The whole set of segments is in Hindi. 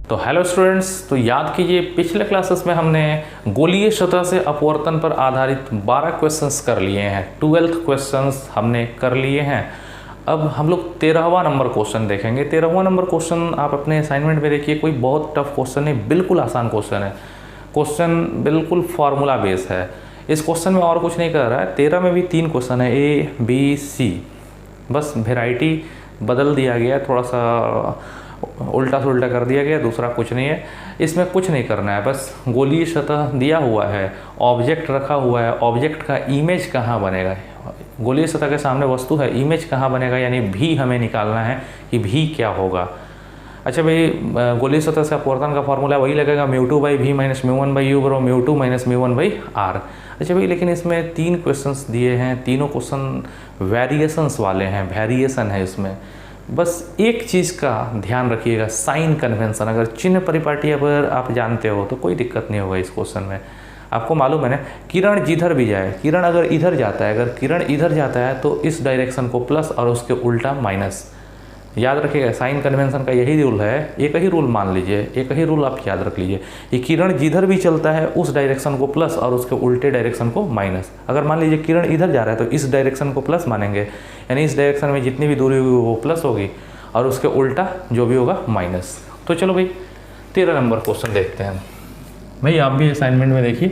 तो हेलो स्टूडेंट्स, तो याद कीजिए पिछले क्लासेस में हमने गोलीय सतह से अपवर्तन पर आधारित 12 क्वेश्चंस कर लिए हैं। 12th क्वेश्चंस हमने कर लिए हैं। अब हम लोग 13वां नंबर क्वेश्चन देखेंगे। 13वां नंबर क्वेश्चन आप अपने असाइनमेंट में देखिए, कोई बहुत टफ क्वेश्चन नहीं, बिल्कुल आसान क्वेश्चन है। क्वेश्चन बिल्कुल फार्मूला बेस है। इस क्वेश्चन में और कुछ नहीं कर रहा है। 13 में भी 3 क्वेश्चन है, ए बी सी, बस वेराइटी बदल दिया गया, थोड़ा सा उल्टा सुल्टा कर दिया गया, दूसरा कुछ नहीं है। इसमें कुछ नहीं करना है, बस गोलीय सतह दिया हुआ है, ऑब्जेक्ट रखा हुआ है, ऑब्जेक्ट का इमेज कहाँ बनेगा। गोलीय सतह के सामने वस्तु है, इमेज कहाँ बनेगा, यानी भी हमें निकालना है कि भी क्या होगा। अच्छा भाई, गोलीय सतह से अपवर्तन का फॉर्मूला वही लगेगा, μ2 by v minus μ1 by u बराबर μ2 माइनस μ1 बाई r। अच्छा भाई, लेकिन इसमें 3 क्वेश्चंस दिए हैं, तीनों क्वेश्चन वेरिएशंस वाले हैं, वेरिएशन है इसमें। बस एक चीज़ का ध्यान रखिएगा, साइन कन्वेंशन। अगर चिन्ह परिपाटी अगर आप जानते हो तो कोई दिक्कत नहीं होगा इस क्वेश्चन में। आपको मालूम है ना, किरण जिधर भी जाए, किरण अगर इधर जाता है, अगर किरण इधर जाता है तो इस डायरेक्शन को प्लस और उसके उल्टा माइनस। याद रखिएगा, साइन कन्वेंशन का यही रूल है, एक ही रूल मान लीजिए, एक ही रूल आप याद रख लीजिए। ये किरण जिधर भी चलता है उस डायरेक्शन को प्लस और उसके उल्टे डायरेक्शन को माइनस। अगर मान लीजिए किरण इधर जा रहा है तो इस डायरेक्शन को प्लस मानेंगे, यानी इस डायरेक्शन में जितनी भी दूरी होगी वो प्लस होगी और उसके उल्टा जो भी होगा माइनस। तो चलो भाई 13 नंबर क्वेश्चन देखते हैं। भाई आप भी असाइनमेंट में देखिए,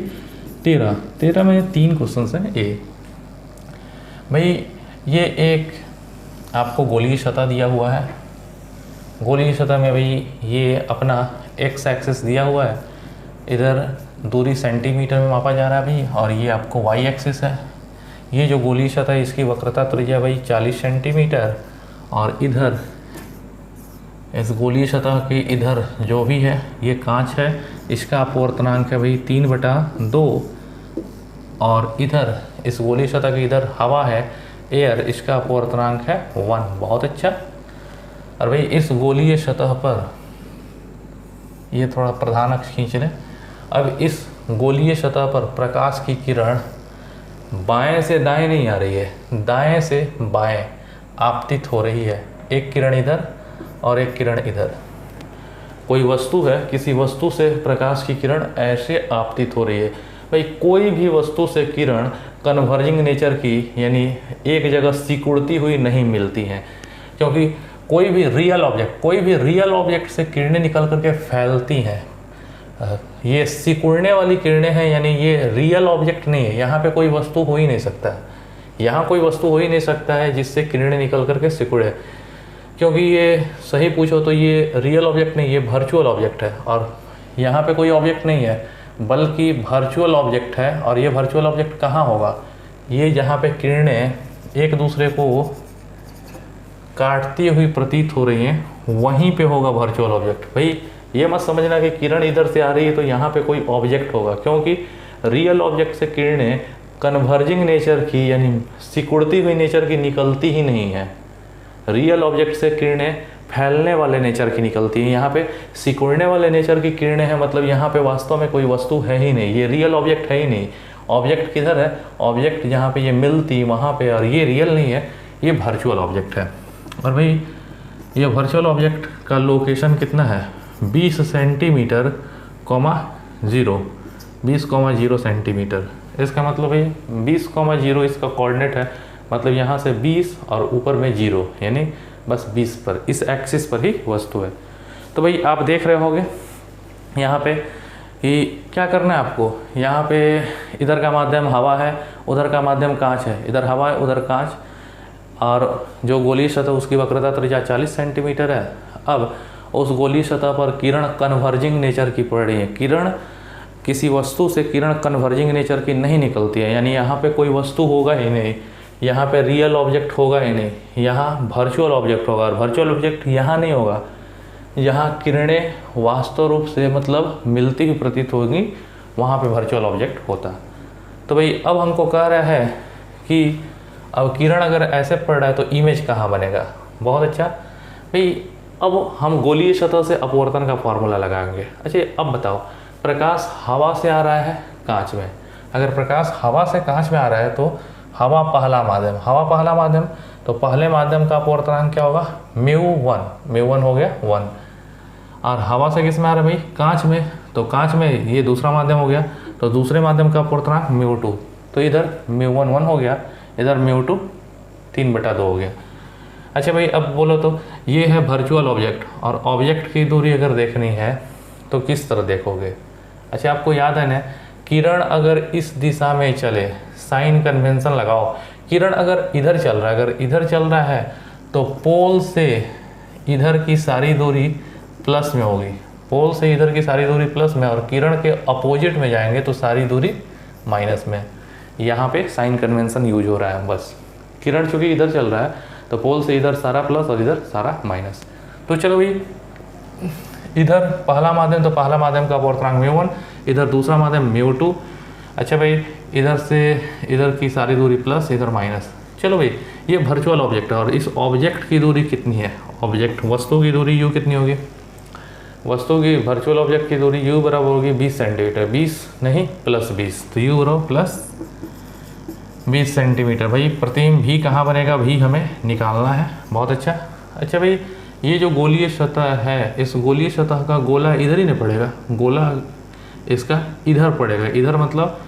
13 में 3 क्वेश्चन हैं। ए भाई, ये एक आपको गोलीय सतह दिया हुआ है। गोलीय सतह में भाई ये अपना एक्स एक्सिस दिया हुआ है, इधर दूरी सेंटीमीटर में मापा जा रहा है भाई, और ये आपको वाई एक्सिस है। ये जो गोलीय सतह है इसकी वक्रता त्रिज्या भाई 40 सेंटीमीटर, और इधर इस गोलीय सतह के इधर जो भी है ये कांच है, इसका अपवर्तनांक है भाई 3/2, और इधर इस गोलीय सतह के इधर हवा है, एयर, इसका अपवर्तनांक है 1। बहुत अच्छा। और भाई इस गोलीय सतह पर ये थोड़ा प्रधान अक्ष खींच लें। अब इस गोलीय सतह पर प्रकाश की किरण बाएं से दाएं नहीं आ रही है, दाएं से बाएं आपतित हो रही है। एक किरण इधर और एक किरण इधर। कोई वस्तु है, किसी वस्तु से प्रकाश की किरण ऐसे आपतित हो रही है। भाई कोई भी वस्तु से किरण कन्वर्जिंग नेचर की, यानी एक जगह सिकुड़ती हुई नहीं मिलती हैं, क्योंकि कोई भी रियल ऑब्जेक्ट से किरणें निकल करके फैलती हैं। ये सिकुड़ने वाली किरणें हैं, यानी ये रियल ऑब्जेक्ट नहीं है। यहाँ पे कोई वस्तु हो ही नहीं सकता, यहाँ कोई वस्तु हो ही नहीं सकता है जिससे किरणें निकल करके सिकुड़े, क्योंकि ये सही पूछो तो ये रियल ऑब्जेक्ट नहीं, ये वर्चुअल ऑब्जेक्ट है। और यहाँ पे कोई ऑब्जेक्ट नहीं है बल्कि वर्चुअल ऑब्जेक्ट है। और ये वर्चुअल ऑब्जेक्ट कहाँ होगा? ये जहाँ पे किरणें एक दूसरे को काटती हुई प्रतीत हो रही हैं वहीं पे होगा वर्चुअल ऑब्जेक्ट। भाई ये मत समझना कि किरण इधर से आ रही है तो यहाँ पे कोई ऑब्जेक्ट होगा, क्योंकि रियल ऑब्जेक्ट से किरणें कन्वर्जिंग नेचर की, यानी सिकुड़ती हुई नेचर की निकलती ही नहीं है। रियल ऑब्जेक्ट से किरणें फैलने वाले नेचर की निकलती हैं, यहाँ पे सिकुड़ने वाले नेचर की किरणें हैं। मतलब यहाँ पे वास्तव में कोई वस्तु है ही नहीं, ये रियल ऑब्जेक्ट है ही नहीं। ऑब्जेक्ट किधर है? ऑब्जेक्ट जहाँ पे ये मिलती वहाँ पे, और ये रियल नहीं है, ये वर्चुअल ऑब्जेक्ट है। और भाई ये वर्चुअल ऑब्जेक्ट का लोकेशन कितना है? 20 सेंटीमीटर, 20,0 सेंटीमीटर। इसका मतलब भाई 20,0 इसका कोऑर्डिनेट है, मतलब यहाँ से 20 और ऊपर में 0, यानी बस 20 पर, इस एक्सिस पर ही वस्तु है। तो भाई आप देख रहे होगे यहाँ पे कि क्या करना है आपको। यहाँ पे इधर का माध्यम हवा है, उधर का माध्यम कांच है, इधर हवा है उधर कांच, और जो गोलीय सतह उसकी वक्रता त्रिज्या 40 सेंटीमीटर है। अब उस गोलीय सतह पर किरण कन्वर्जिंग नेचर की पड़ रही है। किरण, किसी वस्तु से किरण कन्वर्जिंग नेचर की नहीं निकलती है, यानी यहाँ पे कोई वस्तु होगा ही नहीं, यहाँ पे रियल ऑब्जेक्ट होगा ही नहीं, यहाँ वर्चुअल ऑब्जेक्ट होगा। और वर्चुअल ऑब्जेक्ट यहाँ नहीं होगा, यहाँ किरणें वास्तव रूप से मतलब मिलती हुई प्रतीत होगी, वहाँ पे वर्चुअल ऑब्जेक्ट होता। तो भाई अब हमको कह रहा है कि अब किरण अगर ऐसे पड़ रहा है तो इमेज कहाँ बनेगा। बहुत अच्छा भाई, अब हम गोलीय सतह से अपवर्तन का फॉर्मूला लगाएंगे। अच्छा अब बताओ, प्रकाश हवा से आ रहा है कांच में, अगर प्रकाश हवा से कांच में आ रहा है तो हवा पहला माध्यम, तो पहले माध्यम का अपवर्तनांक क्या होगा? μ1 हो गया 1। और हवा से किस में आ रहा है भाई, कांच में, तो कांच में ये दूसरा माध्यम हो गया, तो दूसरे माध्यम का अपवर्तनांक μ2, तो इधर μ1 1 हो गया, इधर μ2 3/2 हो गया। अच्छा भाई अब बोलो तो ये है वर्चुअल ऑब्जेक्ट, और ऑब्जेक्ट की दूरी अगर देखनी है तो किस तरह देखोगे। अच्छा आपको याद है ना, किरण अगर इस दिशा में चले, साइन कन्वेंशन लगाओ, किरण अगर इधर चल रहा है, अगर इधर चल रहा है तो पोल से इधर की सारी दूरी प्लस में होगी, पोल से इधर की सारी दूरी प्लस में, और किरण के अपोजिट में जाएंगे तो सारी दूरी माइनस में। यहाँ पे साइन कन्वेंशन यूज हो रहा है बस। किरण चूंकि इधर चल रहा है तो पोल से इधर सारा प्लस और इधर सारा माइनस। तो चलो भाई, इधर पहला माध्यम, तो पहला माध्यम का अपवर्तनांक μ1, इधर दूसरा माध्यम μ2। अच्छा भाई इधर से इधर की सारी दूरी प्लस, इधर माइनस। चलो भाई ये वर्चुअल ऑब्जेक्ट है, और इस ऑब्जेक्ट की दूरी कितनी है, ऑब्जेक्ट वस्तु की दूरी u कितनी होगी, वस्तु की वर्चुअल ऑब्जेक्ट की दूरी u बराबर होगी 20 सेंटीमीटर, 20 नहीं प्लस 20, तो u बराबर प्लस 20 सेंटीमीटर। भाई प्रतिबिंब भी कहाँ बनेगा, भी हमें निकालना है। बहुत अच्छा। अच्छा भाई ये जो गोलीय सतह है, इस गोलीय सतह का गोला इधर ही नहीं पड़ेगा, गोला इसका इधर पड़ेगा, इधर मतलब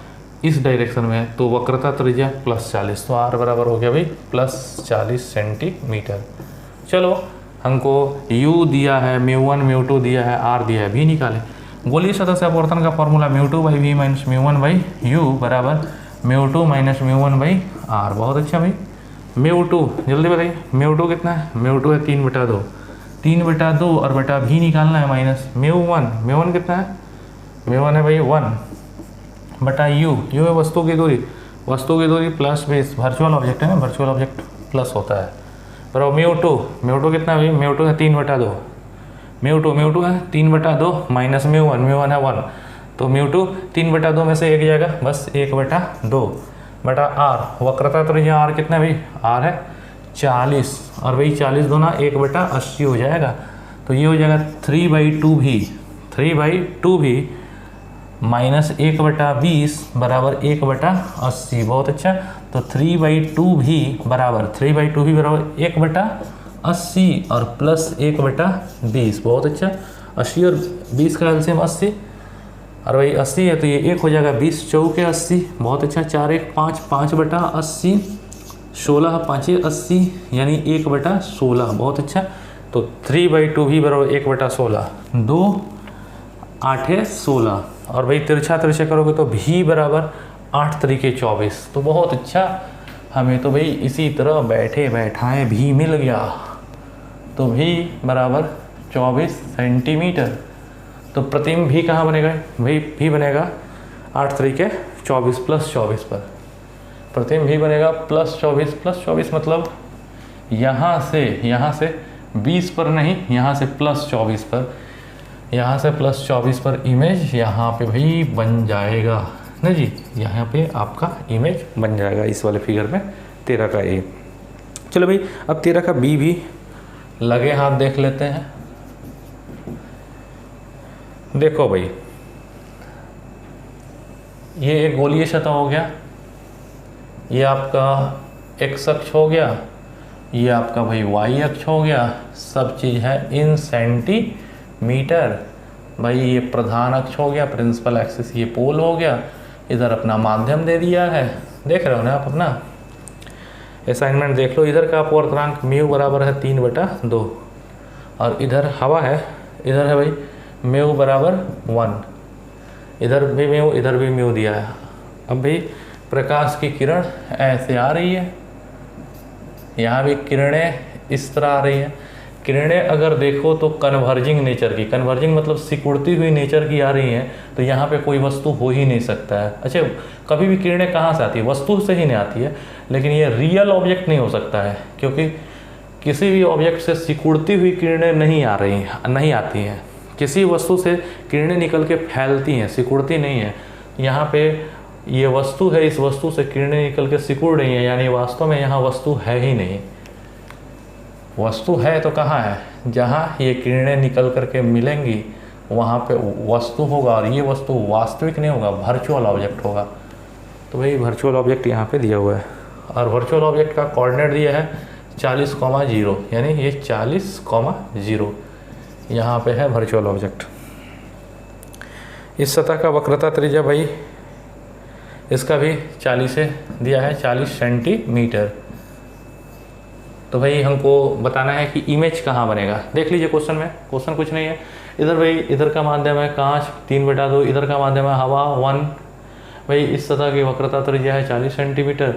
इस डायरेक्शन में, तो वक्रता त्रिज्या +40, तो r बराबर हो गया भाई +40 सेंटीमीटर। चलो हमको u दिया है, μ1 μ2 दिया है, r दिया है, भी निकालें। गोलीय सतह से अपवर्तन का फॉर्मूला μ2/v - μ1/u बराबर μ2 - μ1/r। बहुत अच्छा भाई। μ2 जल्दी बताइए, μ2 कितना है, μ2 है 3/2, 3/2 और बटा भी निकालना है माइनस μ1 कितना है, μ1 है भाई 1/u, है वस्तु की दूरी, वस्तु की दूरी प्लस 20, वर्चुअल ऑब्जेक्ट है ना, वर्चुअल ऑब्जेक्ट प्लस होता है। बराबर μ2 कितना है भाई, μ2 है 3/2, μ2 है 3/2 माइनस μ1 है 1, तो μ2 3/2 में से एक जाएगा, बस 1/2 बटा r। वक्रता त्रिज्या r कितना है भाई, r है 40, और भाई 40 दूना 1/80 हो जाएगा, तो ये हो जाएगा 3/2 भी माइनस 1/20 बराबर 1/80। बहुत अच्छा, तो 3/2 भी बराबर 1/80 और प्लस 1/20। बहुत अच्छा, 80 और 20 का एलसीएम 80, और भाई 80 है तो ये 1 हो जाएगा, 20 चौके 80। बहुत अच्छा, 4 1 5, 5/80, 16 5 80, यानी 1/16। बहुत अच्छा, तो 3/2 भी बराबर 1/16, 2 8 16, और भाई तिरछा करोगे तो भी बराबर 8 3 24। तो बहुत अच्छा, हमें तो भाई इसी तरह बैठे बैठाए भी मिल गया, तो भी बराबर 24 सेंटीमीटर। तो प्रतिबिंब भी कहाँ बनेगा भाई, भी बनेगा 8 3 24 प्लस 24 पर, प्रतिबिंब भी बनेगा +24 मतलब यहाँ से 20 पर नहीं, यहाँ से +24 पर, यहाँ से +24 पर इमेज यहाँ पे भाई बन जाएगा ना जी, यहाँ पे आपका इमेज बन जाएगा इस वाले फिगर में 13 का ए। चलो भाई अब 13 का बी भी लगे हाथ देख लेते हैं। देखो भाई ये एक गोलीय सतह हो गया, ये आपका x अक्ष हो गया, ये आपका भाई y अक्ष हो गया, सब चीज़ है इन सेंटीमीटर। भाई ये प्रधान अक्ष हो गया, प्रिंसिपल एक्सिस, ये पोल हो गया, इधर अपना माध्यम दे दिया है, देख रहे हो ना आप अपना असाइनमेंट देख लो। इधर का अपवर्तनांक म्यू बराबर है 3/2, और इधर हवा है, इधर है भाई म्यू बराबर 1, इधर भी म्यू दिया है। अब भाई प्रकाश की किरण ऐसे आ रही है, यहाँ भी किरणें इस तरह आ रही हैं। किरणें अगर देखो तो कन्वर्जिंग नेचर की, कन्वर्जिंग मतलब सिकुड़ती हुई नेचर की आ रही हैं, तो यहाँ पे कोई वस्तु हो ही नहीं सकता है। अच्छा कभी भी किरणें कहाँ से आती है, वस्तु से ही नहीं आती है, लेकिन ये रियल ऑब्जेक्ट नहीं हो सकता है, क्योंकि किसी भी ऑब्जेक्ट से सिकुड़ती हुई किरणें नहीं आती हैं। किसी वस्तु से किरणें निकल के फैलती हैं, सिकुड़ती नहीं है। यहाँ पे ये वस्तु है, इस वस्तु से किरणें निकल के सिकुड़ रही हैं, यानी वास्तव में यहाँ वस्तु है ही नहीं। वस्तु है तो कहाँ है, जहाँ ये किरणें निकल करके मिलेंगी वहाँ पे वस्तु होगा, और ये वस्तु वास्तविक नहीं होगा, वर्चुअल ऑब्जेक्ट होगा। तो भाई वर्चुअल ऑब्जेक्ट यहाँ पे दिया हुआ है, और वर्चुअल ऑब्जेक्ट का कोऑर्डिनेट दिया है 40,0, यानी ये 40,0, यहाँ पे है वर्चुअल ऑब्जेक्ट। इस सतह का वक्रता त्रिज्या भाई इसका भी 40 से दिया है, 40 सेंटीमीटर। तो भाई हमको बताना है कि इमेज कहाँ बनेगा। देख लीजिए क्वेश्चन में, क्वेश्चन कुछ नहीं है। इधर भाई इधर का माध्यम है कांच 3/2, इधर का माध्यम है हवा 1। भाई इस सतह की वक्रता त्रिज्या है 40 सेंटीमीटर।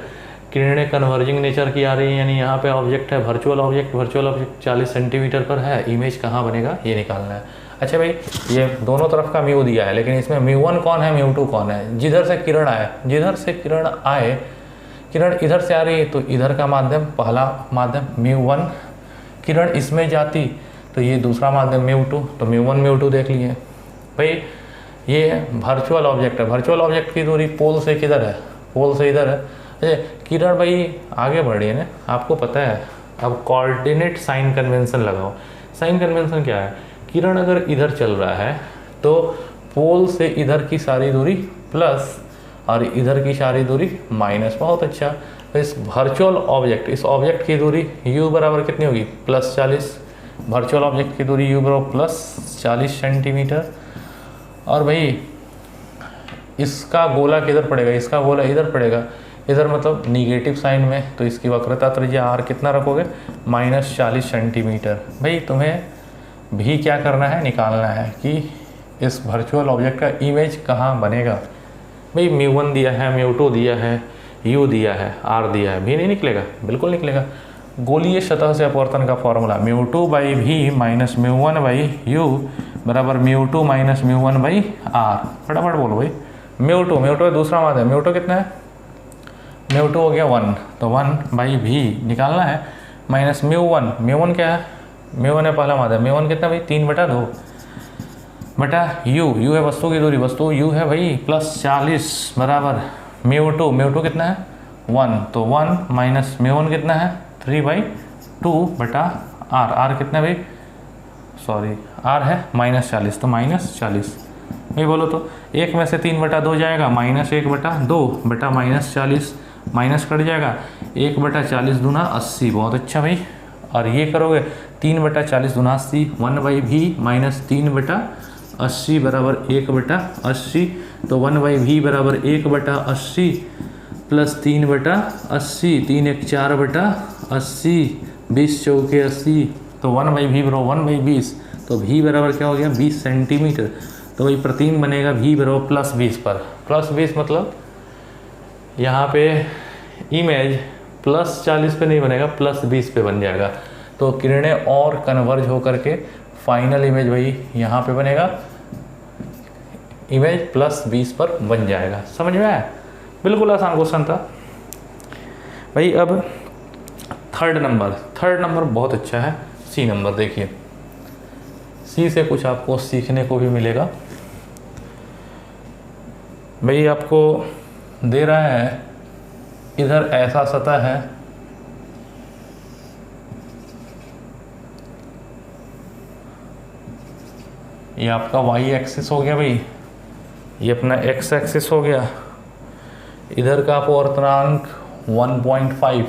किरणें कन्वर्जिंग नेचर की आ रही है, यानी यहाँ पे ऑब्जेक्ट है virtual object, virtual object 40 centimetre पर है। इमेज कहाँ बनेगा ये निकालना है। अच्छा भाई ये दोनों तरफ का म्यू दिया है, लेकिन इसमें म्यू1 कौन है म्यू2 कौन है। जिधर से किरण आए, जिधर से किरण आए, किरण इधर से आ रही है तो इधर का माध्यम पहला माध्यम म्यू1, किरण इसमें जाती तो ये दूसरा माध्यम म्यू2, तो म्यू1 म्यू2 देख लिए। भाई ये वर्चुअल ऑब्जेक्ट है, वर्चुअल ऑब्जेक्ट की दूरी पोल से किधर है, पोल से इधर है। किरण भाई आगे बढ़ रही है ना, आपको पता है। अब कोऑर्डिनेट साइन कन्वेंशन लगाओ। साइन कन्वेंशन क्या है, किरण अगर इधर चल रहा है तो पोल से इधर की सारी दूरी प्लस और इधर की सारी दूरी माइनस। बहुत अच्छा। तो इस वर्चुअल ऑब्जेक्ट, इस ऑब्जेक्ट की दूरी u बराबर कितनी होगी +40। वर्चुअल ऑब्जेक्ट की दूरी u बराबर +40 सेंटीमीटर। और भाई इसका गोला किधर पड़ेगा, इसका गोला इधर पड़ेगा, इधर मतलब निगेटिव साइन में, तो इसकी वक्रता त्रिज्या r कितना रखोगे -40 सेंटीमीटर। भाई तुम्हें भी क्या करना है, निकालना है कि इस वर्चुअल ऑब्जेक्ट का इमेज कहाँ बनेगा। भाई म्यू1 दिया है, म्यू2 दिया है, u दिया है, r दिया है, भी नहीं निकलेगा, बिल्कुल निकलेगा। गोलीय सतह से अपवर्तन का फॉर्मूला μ2/v माइनस μ1/u बराबर μ2 माइनस μ1/r। फटाफट बोलो भाई। μ2 दूसरा माध्यम, μ2 कितना है, μ2 हो गया 1, तो 1/v निकालना है माइनस μ1 क्या है, μ1 है पहला माध्यम, μ1 कितना भाई 3/2 बटा u है वस्तु की दूरी, वस्तु u है भाई +40 बराबर μ2 कितना है 1, तो 1 माइनस μ1 कितना है 3/2 बटा r कितना भाई, सॉरी r है -40, तो -40 भाई बोलो तो 1 में से 3/2 जाएगा, -1/2 बटा -40, माइनस कट जाएगा 1/40 दूना 80। बहुत अच्छा भाई। और ये करोगे 3/40 दूना 80, 1/v माइनस 3/80 बराबर 1/80, तो 1/v बराबर 1/80 प्लस 3/80, 3 1 4/80, 20 चौके 80, तो 1/v बराबर 1/20, तो v बराबर क्या हो गया 20 सेंटीमीटर। तो वही प्रतीक बनेगा v बराबर +20 पर। +20 मतलब यहाँ पे इमेज +40 पे नहीं बनेगा, +20 पे बन जाएगा। तो किरणें और कन्वर्ज होकर के फाइनल इमेज भाई यहाँ पे बनेगा, इमेज +20 पर बन जाएगा। समझ में आया, बिल्कुल आसान क्वेश्चन था भाई। अब थर्ड नंबर बहुत अच्छा है, सी नंबर देखिए। सी से कुछ आपको सीखने को भी मिलेगा भाई। आपको दे रहा है इधर ऐसा सतह है, ये आपका y एक्सिस हो गया भाई, ये अपना x एक्सिस हो गया। इधर का अपवर्तनांक 1.5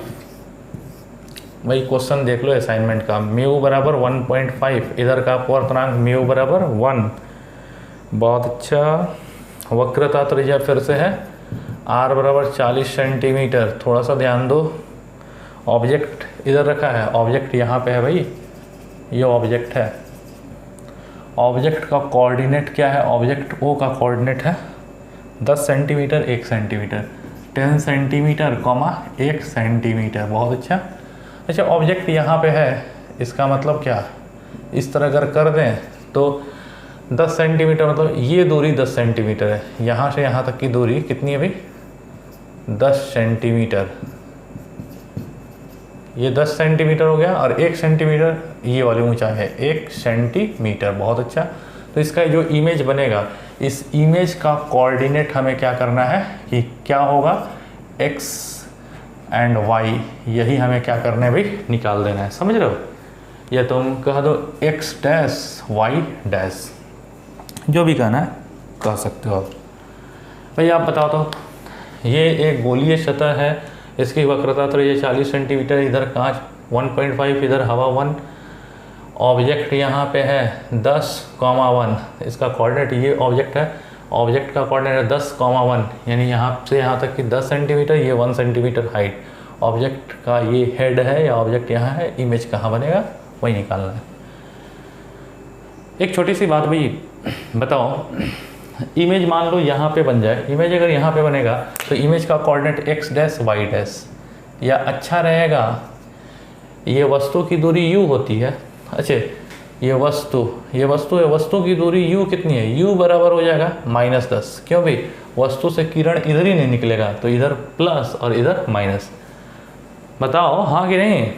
भाई, क्वेश्चन देख लो असाइनमेंट का, म्यू बराबर 1.5, इधर का अपवर्तनांक म्यू बराबर 1। बहुत अच्छा। वक्रता त्रिज्या फिर से है r बराबर 40 सेंटीमीटर। थोड़ा सा ध्यान दो, ऑब्जेक्ट इधर रखा है, ऑब्जेक्ट यहाँ पे है भाई, ये ऑब्जेक्ट है। ऑब्जेक्ट का कोऑर्डिनेट क्या है, ऑब्जेक्ट O का कोऑर्डिनेट है 10 सेंटीमीटर 1 सेंटीमीटर, 10 सेंटीमीटर 1 सेंटीमीटर। बहुत अच्छा। अच्छा ऑब्जेक्ट यहाँ पे है, इसका मतलब क्या, इस तरह अगर कर दें तो 10 सेंटीमीटर मतलब ये दूरी 10 सेंटीमीटर है, यहाँ से यहाँ तक की दूरी कितनी है भाई 10 सेंटीमीटर। ये 10 सेंटीमीटर हो गया, और 1 सेंटीमीटर ये वाली ऊंचाई है 1 सेंटीमीटर। बहुत अच्छा। तो इसका जो इमेज बनेगा, इस इमेज का कोऑर्डिनेट हमें क्या करना है कि क्या होगा x एंड y, यही हमें क्या करना है भाई निकाल देना है। समझ रहे हो, या तुम कह दो x डैश y डैश, जो भी कहना है कह सकते हो भाई। आप बताओ तो, ये एक गोलीय सतह है, इसकी वक्रता तो ये 40 सेंटीमीटर, इधर कांच 1.5, इधर हवा 1, ऑब्जेक्ट यहाँ पे है 10,1, इसका कोऑर्डिनेट ये ऑब्जेक्ट है, ऑब्जेक्ट का कोऑर्डिनेट है 10,1, यानी यहाँ से यहाँ तक कि 10 सेंटीमीटर, ये 1 सेंटीमीटर हाइट। ऑब्जेक्ट का ये हेड है या ऑब्जेक्ट यहाँ है, इमेज कहाँ बनेगा वही निकालना है। एक छोटी सी बात भाई बताओ, इमेज मान लो यहाँ पे बन जाए, इमेज अगर यहाँ पे बनेगा तो इमेज का coordinate x dash y dash, या अच्छा रहेगा ये वस्तु की दूरी u होती है। अच्छा ये वस्तु है, वस्तु की दूरी u कितनी है, u बराबर हो जाएगा -10। क्यों भाई, वस्तु से किरण इधर ही नहीं निकलेगा, तो इधर प्लस और इधर माइनस। बताओ हाँ कि नहीं।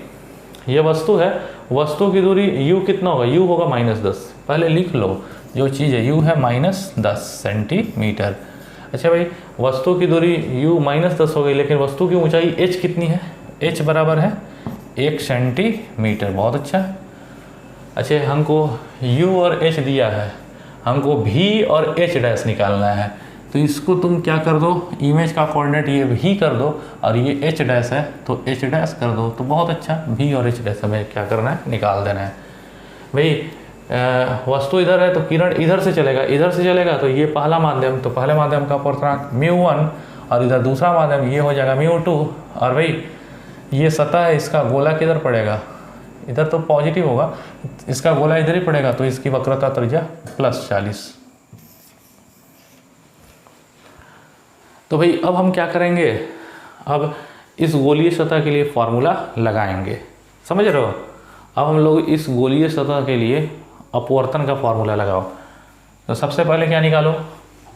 ये वस्तु है, वस्तु की दूरी u कितना होगा, u होगा -10। पहले लिख लो जो चीज़ है, u है -10 सेंटीमीटर। अच्छा भाई वस्तु की दूरी u -10 हो गई, लेकिन वस्तु की ऊंचाई h कितनी है, h बराबर है 1 सेंटीमीटर। बहुत अच्छा। अच्छा हमको u और h दिया है, हमको v और h डैश निकालना है, तो इसको तुम क्या कर दो, इमेज का कोऑर्डिनेट ये v कर दो और ये h डैश है तो h डैश कर दो। तो बहुत अच्छा, v और h डैश हमें क्या करना है, निकाल देना है। भाई वस्तु इधर है तो किरण इधर से चलेगा, तो ये पहला माध्यम, तो पहले माध्यम का अपूर्णांक μ1 और इधर दूसरा माध्यम ये हो जाएगा μ2। और भाई ये सतह है, इसका गोला किधर पड़ेगा, इधर तो पॉजिटिव होगा, इसका गोला इधर ही पड़ेगा, तो इसकी वक्रता त्रिज्या +40। तो भाई अब हम क्या करेंगे, अब इस गोलीय सतह के लिए फॉर्मूला लगाएंगे, समझ रहे हो। अब हम लोग इस गोलीय सतह के लिए अपवर्तन का फॉर्मूला लगाओ। तो सबसे पहले क्या निकालो,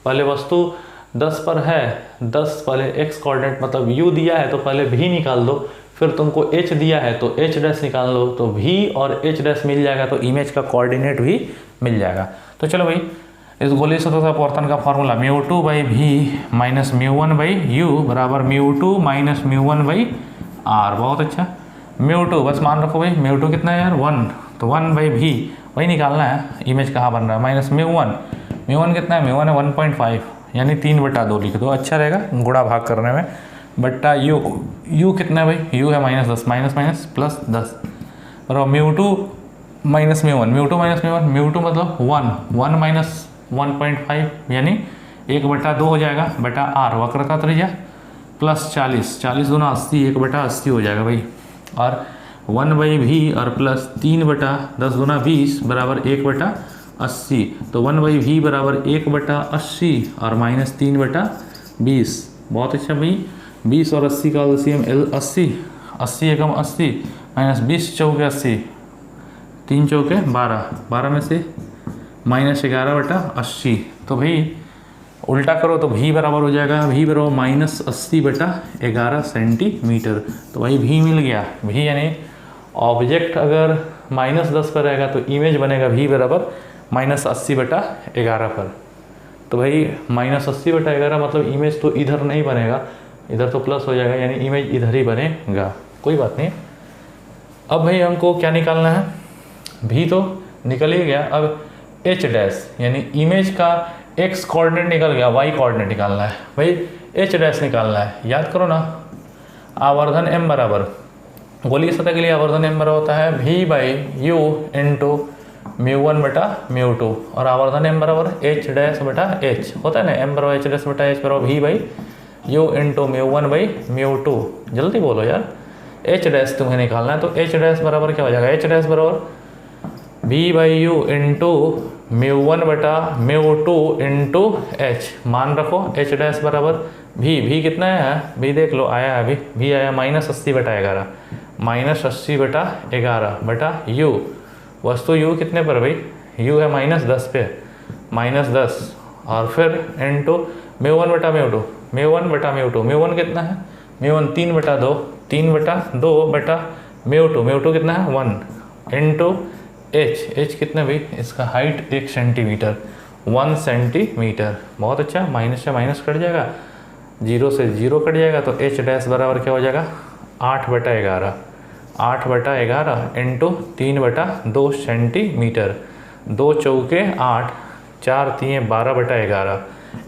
पहले वस्तु 10 पर है, 10 पहले x कोऑर्डिनेट मतलब u दिया है तो पहले v निकाल दो, फिर तुमको h दिया है तो h डैश निकाल लो, तो v और h डैश मिल जाएगा तो इमेज का कोऑर्डिनेट भी मिल जाएगा। तो चलो भाई इस गोलीय सतह का अपवर्तन का फॉर्मूला μ2/v माइनस μ1/u बराबर μ2 माइनस μ1/r। बहुत अच्छा। μ2 बस मान रखो भाई, μ2 कितना है यार 1, तो 1/v वही निकालना है, इमेज कहाँ बन रहा है, माइनस μ1 कितना है, μ1 है 1.5, यानी 3/2 लिख दो, अच्छा रहेगा गुणा भाग करने में। बट्टा u कितना है भाई, u है -10, माइनस प्लस 10 बराबर μ2 माइनस μ1, μ2 मतलब 1 माइनस 1.5 यानी 1/2 हो जाएगा, बटा r वक्रता त्रिज्या प्लस 40 दूना 80, 1/80 हो जाएगा भाई, और 1/v और प्लस 3/10 दूना 20 बराबर 1/80, तो 1/v बराबर 1/80 और माइनस 3/20। बहुत अच्छा भाई, 20 और 80 का एलसीएम 80 एकम 80 माइनस 20 चौके 80, 3 चौके 12 में से माइनस 11/80। तो भाई उल्टा करो तो v बराबर हो जाएगा, v बराबर -80/11 सेंटीमीटर। तो भाई v मिल गया, v यानी ऑब्जेक्ट अगर -10 पर रहेगा तो इमेज बनेगा v बराबर -80/11 पर। तो भाई -80/11 मतलब इमेज तो इधर नहीं बनेगा, इधर तो प्लस हो जाएगा, यानी इमेज इधर ही बनेगा, कोई बात नहीं। अब भाई हमको क्या निकालना है, v तो निकल ही गया, अब h डैश यानी इमेज का x कोऑर्डिनेट निकल गया, y कोऑर्डिनेट निकालना है भाई, h डैश निकालना है। याद करो ना, आवर्धन m बराबर, गोलीय सतह के लिए आवर्धन m बराबर होता है v/u इंटू μ1/μ2, और आवर्धन m बराबर h डैश बटा h होता है ना, m बराबर h डैश बटा h बराबर v/u इंटू μ1/μ2। जल्दी बोलो यार, h डैश तुम्हें निकालना है, तो h डैश बराबर क्या हो जाएगा, h डैश बराबर v/u इंटू μ1/μ2 इंटू h। मान रखो h डैश बराबर v कितना है, v देख लो आया है अभी, v आया -80/11, -80/11 बटा u, वस्तु u कितने पर भाई, u है -10 पे, -10 और फिर इंटू μ1/μ2, μ1 कितना है, μ1 3/2 बटा μ2 कितना है 1 इंटू h कितना भाई, इसका हाइट 1 सेंटीमीटर, 1 सेंटीमीटर। बहुत अच्छा, माइनस से माइनस कट जाएगा, 0 से 0 कट जाएगा, तो h डैश बराबर क्या हो जाएगा 8/11 इंटू 3/2 सेंटीमीटर, 2 चौके 8, 4 3 12/11,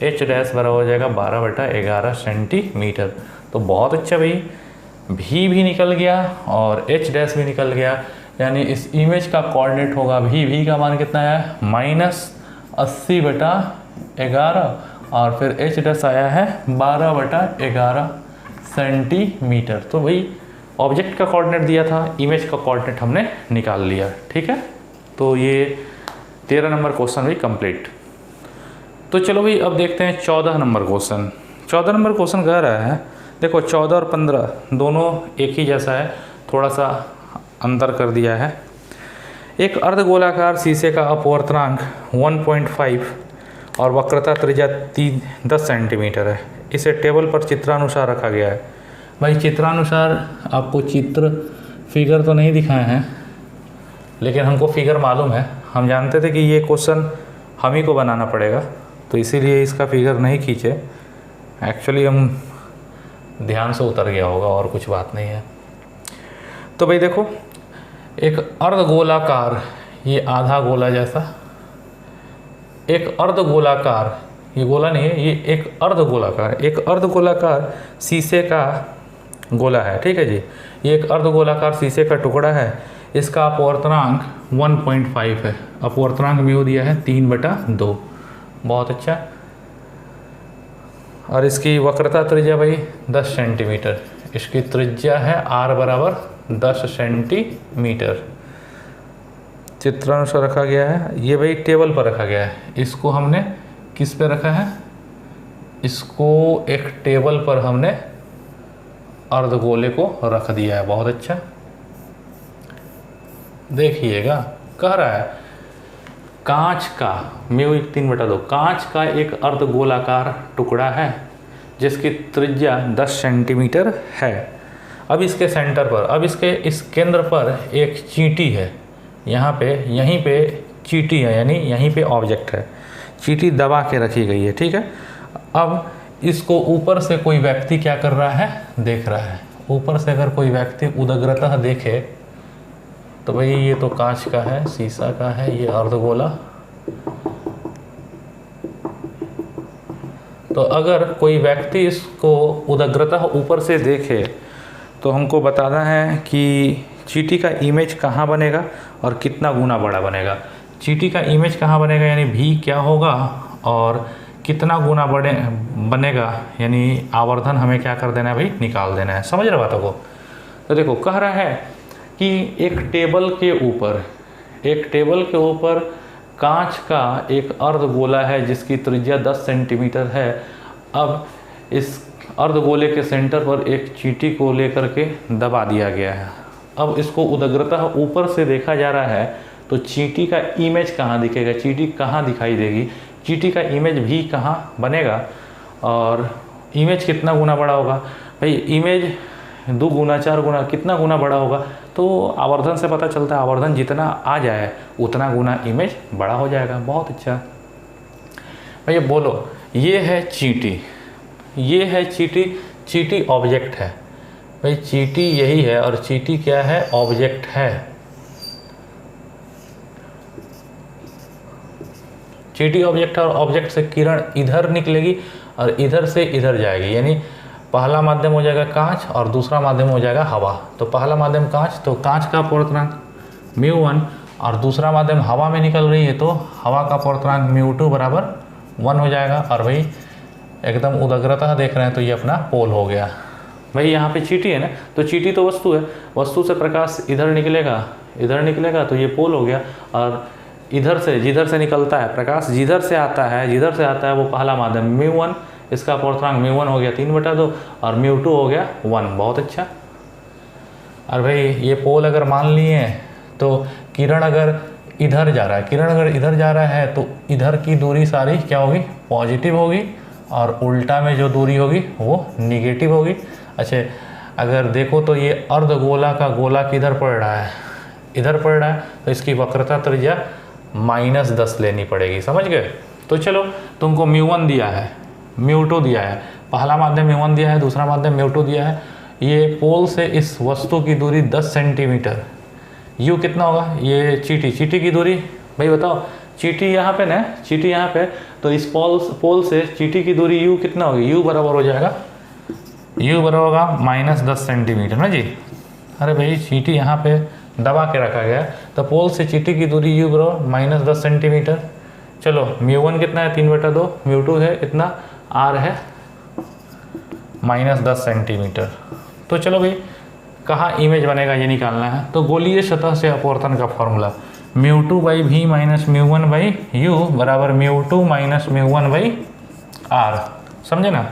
h डैश बराबर हो जाएगा 12/11 सेंटीमीटर। तो बहुत अच्छा भाई, v भी निकल गया और h डैश भी निकल गया, यानी इस इमेज का कोऑर्डिनेट होगा v का मान कितना है -80/11 और फिर h डस आया है 12/11 सेंटीमीटर। तो वही ऑब्जेक्ट का कोऑर्डिनेट दिया था, इमेज का कोऑर्डिनेट हमने निकाल लिया। ठीक है, तो ये 13 नंबर क्वेश्चन भी कंप्लीट। तो चलो भाई अब देखते हैं 14 नंबर क्वेश्चन। 14 नंबर क्वेश्चन कह रहा है, देखो 14 और 15 दोनों एक ही जैसा है, थोड़ा सा अंतर कर दिया है। एक अर्धगोलाकार शीशे का अपवर्तनांक 1.5 और वक्रता त्रिज्या 10 सेंटीमीटर है। इसे टेबल पर चित्रानुसार रखा गया है। भाई चित्रानुसार आपको चित्र फिगर तो नहीं दिखाए हैं, लेकिन हमको फिगर मालूम है। हम जानते थे कि ये क्वेश्चन हम ही को बनाना पड़ेगा, तो इसीलिए इसका फिगर नहीं खींचे। एक्चुअली हम ध्यान से उतर गया होगा, और कुछ बात नहीं है। तो भाई देखो, एक अर्धगोलाकार, ये आधा गोला जैसा, एक अर्धगोलाकार, ये गोला नहीं है, ये एक अर्धगोलाकार शीशे का गोला है। ठीक है जी, ये एक अर्धगोलाकार शीशे का टुकड़ा है। इसका अपवर्तनांक 1.5 है। अपवर्तनांक म्यू दिया है 3/2। बहुत अच्छा। और इसकी वक्रता त्रिज्या भाई 10 सेंटीमीटर। इसकी त्रिज्या है r बराबर 10 सेंटीमीटर। चित्रानुसार रखा गया है। ये भाई टेबल पर रखा गया है। इसको हमने किस पे रखा है? इसको एक टेबल पर हमने अर्धगोले को रख दिया है। बहुत अच्छा। देखिएगा, कह रहा है कांच का म्यू 3/2, कांच का एक अर्धगोलाकार टुकड़ा है जिसकी त्रिज्या 10 सेंटीमीटर है। अब इसके सेंटर पर, अब इसके इस केंद्र पर एक चींटी है। यहाँ पे, यहीं पे चींटी है, यानी यहीं पे ऑब्जेक्ट है। चींटी दबा के रखी गई है। ठीक है, अब इसको ऊपर से कोई व्यक्ति क्या कर रहा है? देख रहा है। ऊपर से अगर कोई व्यक्ति उदग्रतः देखे तो भाई ये तो कांच का है, शीशा का है, ये अर्धगोला। तो अगर कोई व्यक्ति इसको उदग्रतः ऊपर से देखे तो हमको बताना है कि चींटी का इमेज कहाँ बनेगा और कितना गुना बड़ा बनेगा। चींटी का इमेज कहाँ बनेगा, यानी भी क्या होगा और कितना गुना बनेगा, यानी आवर्धन हमें क्या कर देना है भाई? निकाल देना है। समझ रहे बातों को? तो देखो, कह रहा है कि एक टेबल के ऊपर कांच का एक अर्धगोला है जिसकी त्रिज्या 10 सेंटीमीटर है। अब इस अर्धगोले के सेंटर पर एक चींटी को लेकर के दबा दिया गया है। अब इसको उदग्रतः ऊपर से देखा जा रहा है, तो चींटी का इमेज कहाँ दिखेगा? चींटी कहाँ दिखाई देगी? चींटी का इमेज भी कहाँ बनेगा और इमेज कितना गुना बड़ा होगा? भाई इमेज 2 गुना 4 गुना कितना गुना बड़ा होगा? तो आवर्धन से पता चलता है, आवर्धन जितना आ जाए उतना गुना इमेज बड़ा हो जाएगा। बहुत अच्छा। भाई बोलो, ये है चींटी, ये है चींटी। चींटी ऑब्जेक्ट है भाई, चींटी यही है और चींटी क्या है? ऑब्जेक्ट है। चींटी ऑब्जेक्ट है और ऑब्जेक्ट से किरण इधर निकलेगी और इधर से इधर जाएगी, यानी पहला माध्यम हो जाएगा कांच और दूसरा माध्यम हो जाएगा हवा। तो पहला माध्यम कांच, तो कांच का अपवर्तनांक μ1 और दूसरा माध्यम हवा में निकल रही है तो हवा का अपवर्तनांक μ2 बराबर 1 हो जाएगा। और भाई एकदम उदग्रतः देख रहे हैं तो ये अपना पोल हो गया। भाई यहाँ पे चींटी है ना, तो चींटी तो वस्तु है, वस्तु से प्रकाश इधर निकलेगा तो ये पोल हो गया। और इधर से, जिधर से निकलता है प्रकाश, जिधर से आता है वो पहला माध्यम μ1, इसका अपवर्तनांक μ1 हो गया 3/2 और μ2 हो गया 1। बहुत अच्छा। और भाई ये पोल अगर मान लिए तो किरण अगर इधर जा रहा है तो इधर की दूरी सारी क्या होगी? पॉजिटिव होगी और उल्टा में जो दूरी होगी वो निगेटिव होगी। अच्छा, अगर देखो तो ये अर्धगोला का गोला किधर पड़ रहा है? इधर पड़ रहा है, तो इसकी वक्रता त्रिज्या -10 लेनी पड़ेगी। समझ गए? तो चलो, तुमको μ1 दिया है, μ2 दिया है, पहला माध्यम μ1 दिया है, दूसरा माध्यम μ2 दिया है। ये पोल से इस वस्तु की दूरी 10 सेंटीमीटर। u कितना होगा? ये चींटी की दूरी भाई बताओ। चींटी यहाँ पे ना, चींटी यहाँ पे, तो इस पोल से चींटी की दूरी u कितना होगी? u बराबर हो जाएगा, u बराबर होगा -10 सेंटीमीटर ना जी। अरे भाई चींटी यहाँ पे दबा के रखा गया है। तो पोल से चीटी की दूरी u बराबर -10 सेंटीमीटर। चलो μ1 कितना है 3/2, μ2 है इतना, r है -10 सेंटीमीटर। तो चलो भाई कहाँ इमेज बनेगा ये निकालना है। तो गोलीय सतह से अपवर्तन का फॉर्मूला μ2/v - μ1/u बराबर μ2 - μ1/r। समझे ना।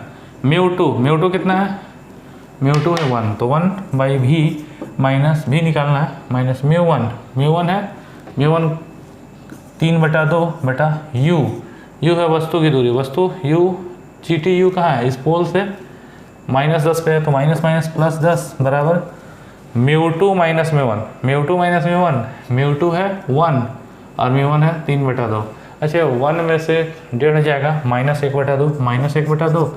μ2 कितना है, μ2 है 1, तो 1/v माइनस v निकालना है माइनस μ1 है μ1 3/2 u है वस्तु की दूरी, वस्तु u चीटी u कहाँ है, इस पोल से -10 पे है, तो माइनस प्लस 10 बराबर μ2 - μ1 μ2 है 1 और μ1 है 3/2। अच्छा 1 में से 1.5 जाएगा -1/2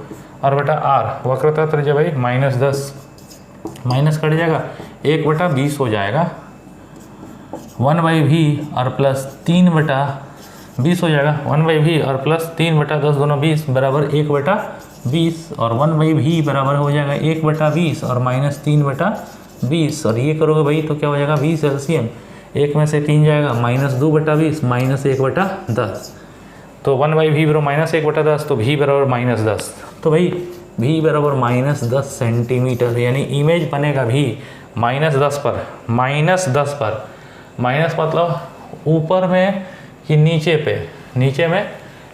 और बटा r वक्रता त्रिज्या भाई -10 माइनस कट जाएगा 1/20 हो जाएगा 1/v और प्लस 3/20 हो जाएगा 1/v और प्लस 3/10 दोनों 20 बराबर 1/20 और 1/v बराबर हो जाएगा 1/20 और माइनस 3/20 और ये करोगे भाई तो क्या हो जाएगा 20 एलसीएम, 1 में से 3 जाएगा -2/20 माइनस 1/10। तो 1/v बराबर -1/10 तो v बराबर -10। तो भाई v बराबर -10 सेंटीमीटर, यानी इमेज बनेगा v -10 पर, -10 पर, माइनस मतलब ऊपर में कि नीचे पे,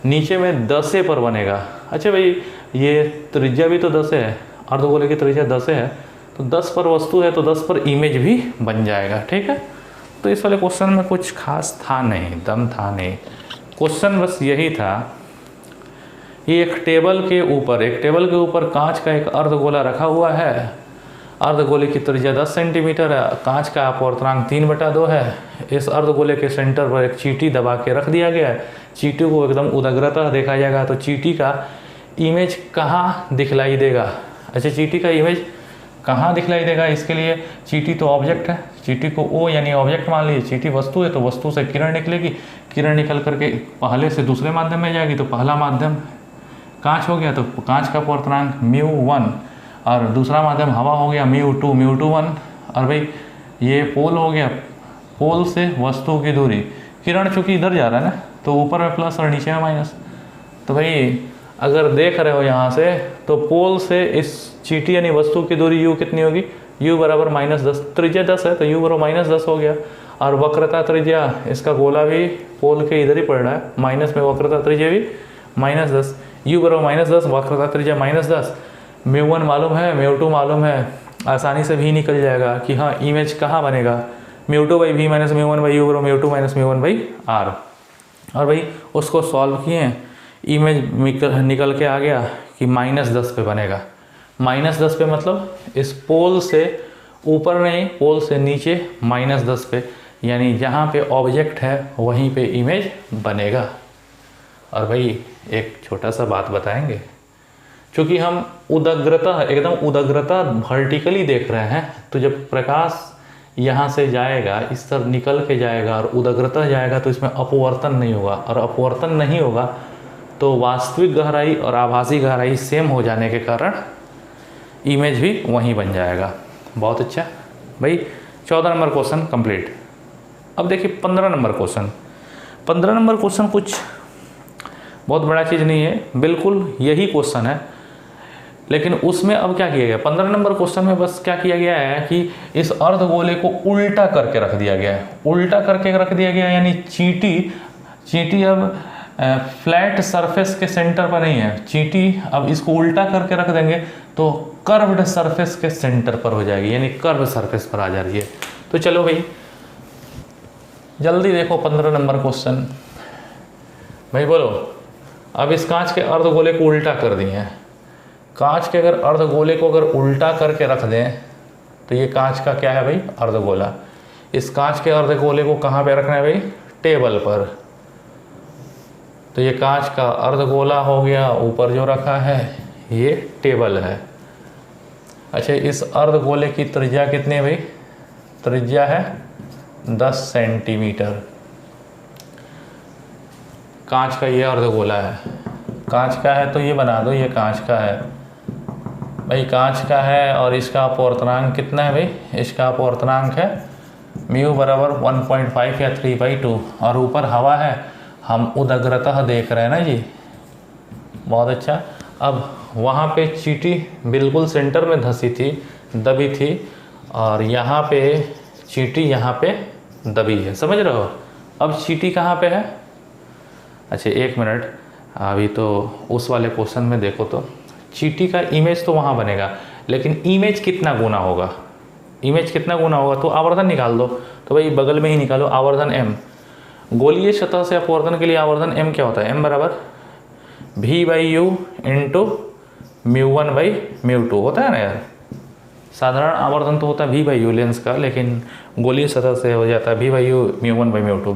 नीचे में 10 पर बनेगा। अच्छा भाई ये त्रिज्या भी तो 10 है, अर्धगोले की त्रिज्या 10 है, तो 10 पर वस्तु है तो 10 पर इमेज भी बन जाएगा। ठीक है। तो इस वाले क्वेश्चन में कुछ खास था नहीं, दम था नहीं, क्वेश्चन बस यही था। ये एक टेबल के ऊपर कांच का एक अर्धगोला रखा हुआ है, अर्धगोले की त्रिज्या 10 सेंटीमीटर है, कांच का अपवर्तनांक 3/2 है। इस अर्धगोले के सेंटर पर एक चीटी दबा के रख दिया गया है, चीटी को एकदम उदग्रतः देखा जाएगा तो चीटी का इमेज कहाँ दिखलाई देगा। अच्छा चीटी का इमेज कहाँ दिखलाई देगा, इसके लिए चीटी तो ऑब्जेक्ट है, चीटी को O यानी ऑब्जेक्ट मान लीजिए, चीटी वस्तु है तो वस्तु से किरण निकलेगी, किरण निकल करके पहले से दूसरे माध्यम में जाएगी, तो पहला माध्यम कांच हो गया तो कांच का अपवर्तनांक μ1 और दूसरा माध्यम हवा हो गया μ2 1 और भाई ये पोल हो गया, पोल से वस्तु की दूरी, किरण चूँकि इधर जा रहा है ना तो ऊपर में प्लस और नीचे में माइनस। तो भाई अगर देख रहे हो यहाँ से तो पोल से इस चीटी यानी वस्तु की दूरी u कितनी होगी, u बराबर -10, त्रिज्या 10 है तो u बराबर -10 हो गया। और वक्रता त्रिज्या इसका गोला भी पोल के इधर ही पड़ रहा है, माइनस में वक्रता त्रिज्या भी -10, u बराबर -10 वक्रता त्रिज्या -10, μ1 मालूम है μ2 मालूम है, आसानी से भी निकल जाएगा कि हाँ इमेज कहाँ बनेगा, μ2/v - μ1/u बराबर μ2 - μ1/r। और भाई उसको सॉल्व किए, इमेज निकल के आ गया कि -10 पे बनेगा। -10 पे मतलब इस पोल से ऊपर नहीं, पोल से नीचे -10 पे, यानी जहाँ पे ऑब्जेक्ट है वहीं पे इमेज बनेगा। और भाई एक छोटा सा बात बताएंगे, क्योंकि हम उदग्रता एकदम उदग्रता वर्टिकली देख रहे हैं, तो जब प्रकाश यहाँ से जाएगा इस तरह निकल के जाएगा और उदग्रता जाएगा तो इसमें अपवर्तन नहीं होगा, और अपवर्तन नहीं होगा तो वास्तविक गहराई और आभासी गहराई सेम हो जाने के कारण इमेज भी वहीं बन जाएगा। बहुत अच्छा भाई, 14 नंबर क्वेश्चन कंप्लीट। अब देखिए 15 नंबर क्वेश्चन। 15 नंबर क्वेश्चन कुछ बहुत बड़ा चीज़ नहीं है, बिल्कुल यही क्वेश्चन है, लेकिन उसमें अब क्या किया गया, 15 नंबर क्वेश्चन में बस क्या किया गया है कि इस अर्धगोले को उल्टा करके रख दिया गया है, उल्टा करके रख दिया गया यानी चीटी अब फ्लैट सरफेस के सेंटर पर नहीं है, चीटी अब इसको उल्टा करके रख देंगे तो कर्व्ड सरफेस के सेंटर पर हो जाएगी, यानी कर्व सरफेस पर आ जा रही है। तो चलो भाई जल्दी देखो 15 नंबर क्वेश्चन। भाई बोलो, अब इस कांच के अर्धगोले को उल्टा कर दिए हैं, कांच के अगर अर्धगोले को अगर उल्टा करके रख दें तो ये कांच का क्या है भाई, अर्धगोला। इस कांच के अर्धगोले को कहाँ पे रखना है भाई, टेबल पर। तो ये कांच का अर्धगोला हो गया, ऊपर जो रखा है ये टेबल है। अच्छा इस अर्धगोले की त्रिज्या कितनी है भाई, त्रिज्या है 10 सेंटीमीटर। कांच का ये अर्धगोला है, कांच का है तो ये बना दो, ये कांच का है भाई, कांच का है और इसका अपवर्तनांक कितना है भाई, इसका अपवर्तनांक है म्यू बराबर 1.5 या 3/2 और ऊपर हवा है, हम उदग्रतः देख रहे हैं ना जी, बहुत अच्छा। अब वहाँ पे चींटी बिल्कुल सेंटर में धंसी थी, दबी थी, और यहाँ पे चींटी यहाँ पे दबी है, समझ रहे हो। अब चींटी कहाँ पे है, अच्छा एक मिनट, अभी तो उस वाले क्वेश्चन में देखो तो चींटी का इमेज तो वहाँ बनेगा, लेकिन इमेज कितना गुना होगा, इमेज कितना गुना होगा, तो आवर्धन निकाल दो। तो भाई बगल में ही निकालो, आवर्धन m, गोलीय सतह से अपवर्तन के लिए आवर्धन m क्या होता है, m बराबर v/u इंटू μ1/μ2 होता है ना यार। साधारण आवर्धन तो होता है v/u लेंस का, लेकिन गोलीय सतह से हो जाता है v/u μ1/μ2।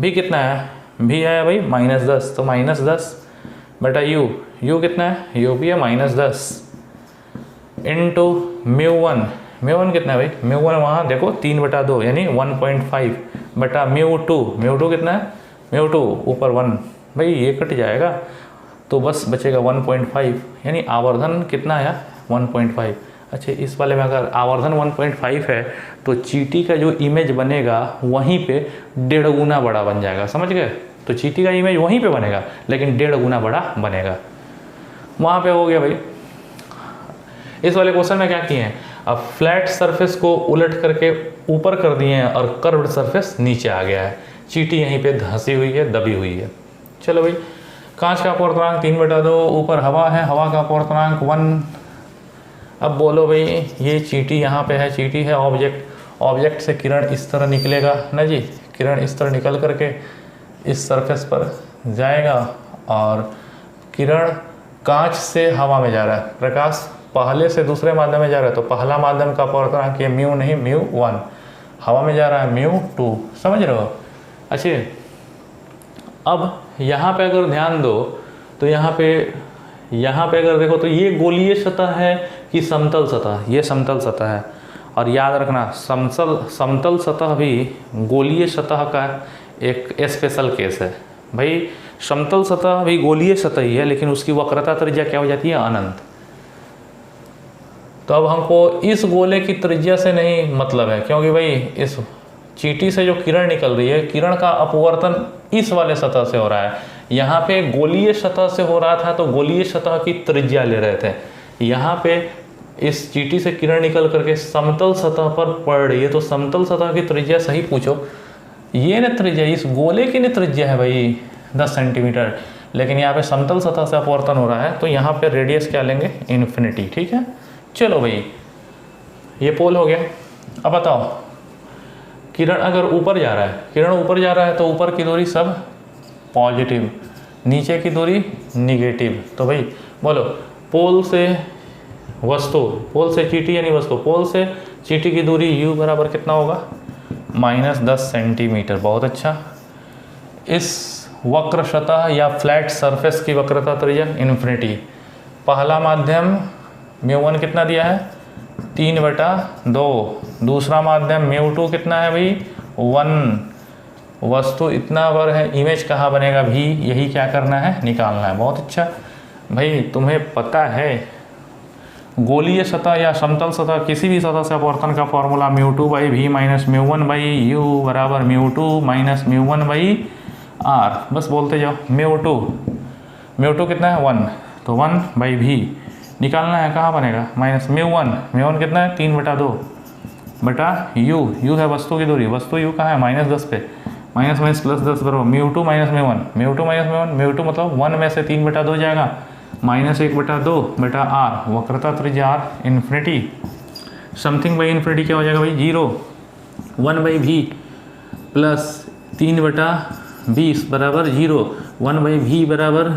v कितना है, v आया भाई -10, तो -10 बटा u कितना है, u भी है -10 इंटू μ1 कितना है भाई, μ1 वहाँ देखो 3/2 यानी 1.5 बटा μ2 कितना है, μ2 ऊपर 1, भाई ये कट जाएगा तो बस बचेगा 1.5, यानी आवर्धन कितना आया 1.5। अच्छा इस वाले में अगर आवर्धन 1.5 है तो चींटी का जो इमेज बनेगा वहीं पे 1.5 गुना बड़ा बन जाएगा, समझ गए। तो चींटी का इमेज वहीं पे बनेगा लेकिन 1.5 गुना बड़ा बनेगा, वहाँ पे हो गया भाई। इस वाले क्वेश्चन में क्या किए हैं, अब फ्लैट सरफेस को उलट करके ऊपर कर दिए हैं और कर्व्ड सरफेस नीचे आ गया है, चींटी यहीं पे धंसी हुई है, दबी हुई है। चलो भाई, कांच का अपवर्तनांक 3/2, ऊपर हवा है, हवा का अपवर्तनांक 1। अब बोलो भाई ये चींटी यहाँ पे है, चींटी है ऑब्जेक्ट से किरण इस तरह निकलेगा ना जी, किरण इस तरह निकल करके इस सरफेस पर जाएगा और किरण कांच से हवा में जा रहा है, प्रकाश पहले से दूसरे माध्यम में जा रहा है, तो पहला माध्यम का अपवर्तनांक ये म्यू नहीं μ1, हवा में जा रहा है μ2, समझ रहे हो। अच्छा अब यहाँ पे अगर ध्यान दो तो यहाँ पे अगर देखो तो ये गोलीय सतह है कि समतल सतह, ये समतल सतह है। और याद रखना समतल सतह भी गोलीय सतह का एक स्पेशल केस है भाई। समतल सतह भी गोलीय सतह ही है लेकिन उसकी वक्रता त्रिज्या क्या हो जाती है, अनंत। तो अब हमको इस गोले की त्रिज्या से नहीं मतलब है, क्योंकि भाई इस चींटी से जो किरण निकल रही है, किरण का अपवर्तन इस वाले सतह से हो रहा है। यहाँ पे गोलीय सतह से हो रहा था तो गोलीय सतह की त्रिज्या ले रहे थे, यहाँ पे इस चींटी से किरण निकल करके समतल सतह पर पड़ रही है, तो समतल सतह की त्रिज्या सही पूछो, ये न त्रिज्या, इस गोले की न त्रिज्या है भाई 10 सेंटीमीटर, लेकिन यहाँ पे समतल सतह से अपवर्तन हो रहा है तो यहाँ पे रेडियस क्या लेंगे, इन्फिनिटी, ठीक है। चलो भाई ये पोल हो गया। अब बताओ किरण अगर ऊपर जा रहा है, किरण ऊपर जा रहा है तो ऊपर की दूरी सब पॉजिटिव, नीचे की दूरी निगेटिव। तो भाई बोलो पोल से चींटी यानी वस्तु, पोल से चींटी की दूरी u बराबर कितना होगा, -10 सेंटीमीटर। बहुत अच्छा। इस वक्र सतह या फ्लैट सरफेस की वक्रता त्रिज्या इन्फिनिटी। पहला माध्यम μ1 कितना दिया है, 3/2। दूसरा माध्यम μ2 कितना है भाई, 1। वस्तु इतना बार है, इमेज कहाँ बनेगा, भी यही क्या करना है, निकालना है। बहुत अच्छा भाई, तुम्हें पता है गोलीय सतह या समतल सतह किसी भी सतह से अपवर्तन का फॉर्मूला μ2/v - μ1/u बराबर μ2 - μ1/r। बस बोलते जाओ। μ2 कितना है, 1, तो 1/v निकालना है, कहाँ बनेगा, -μ1 कितना है, 3/2 बटा u है वस्तु की दूरी, वस्तु u कहाँ है, -10 पे, -+10 बराबर μ2 - μ1 मतलब 1 में से 3/2 जाएगा, -1/2 बटा r, वक्रता त्रिज्या r infinity, something by infinity क्या हो जाएगा भाई, 0। 1/v प्लस 3/20 बराबर 0। 1/v बराबर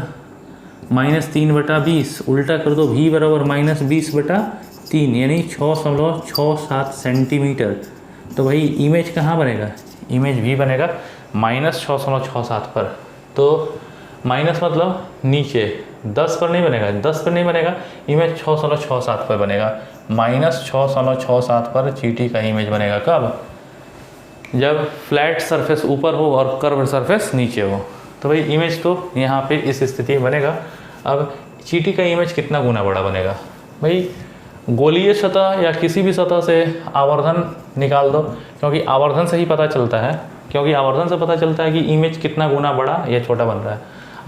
-3/20, उल्टा कर दो, v बराबर -20/3 यानी 6.67 सेंटीमीटर। तो भाई इमेज कहाँ बनेगा, इमेज v बनेगा -6.67 पर। तो माइनस मतलब नीचे 10 पर नहीं बनेगा, 10 पर नहीं बनेगा, इमेज 6.67 पर बनेगा। -6.67 पर चींटी का इमेज बनेगा कब, जब फ्लैट सरफेस ऊपर हो और कर्व सरफेस नीचे हो। तो भाई इमेज तो यहाँ पे इस स्थिति में बनेगा। अब चींटी का इमेज कितना गुना बड़ा बनेगा भाई, गोलीय सतह या किसी भी सतह से आवर्धन निकाल दो, क्योंकि आवर्धन से ही पता चलता है, क्योंकि आवर्धन से पता चलता है कि इमेज कितना गुना बड़ा या छोटा बन रहा है।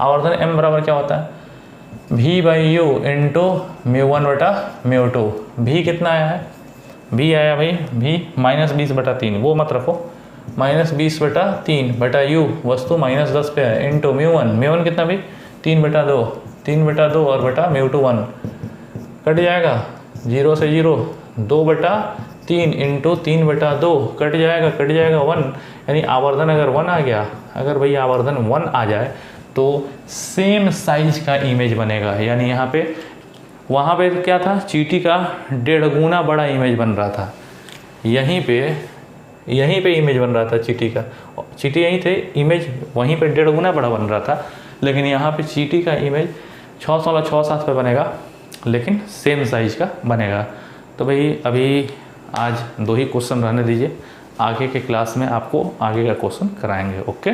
आवर्धन m बराबर क्या होता है, v/u इंटू μ1/μ2। v कितना आया है, v आया भाई v -20/3, वो मत रखो, -20/3/u वस्तु -10 पे है, इंटू μ1 कितना भाई 3/2 और बटा μ2 1, कट जाएगा 0 से 0, 2/3 इंटू 3/2 कट जाएगा 1, यानी आवर्धन अगर 1 आ गया, अगर भाई आवर्धन 1 आ जाए तो सेम साइज का इमेज बनेगा। यानी यहाँ पे वहाँ पे क्या था, चींटी का 1.5 गुना बड़ा इमेज बन रहा था, यहीं पे इमेज बन रहा था चींटी का, चींटी यहीं थे, इमेज वहीं पे 1.5 गुना बड़ा बन रहा था, लेकिन यहाँ पे चींटी का इमेज 6/6 पे बनेगा, लेकिन सेम साइज का बनेगा। तो भाई अभी आज 2 ही क्वेश्चन रहने दीजिए, आगे के क्लास में आपको आगे का क्वेश्चन कराएंगे। ओके।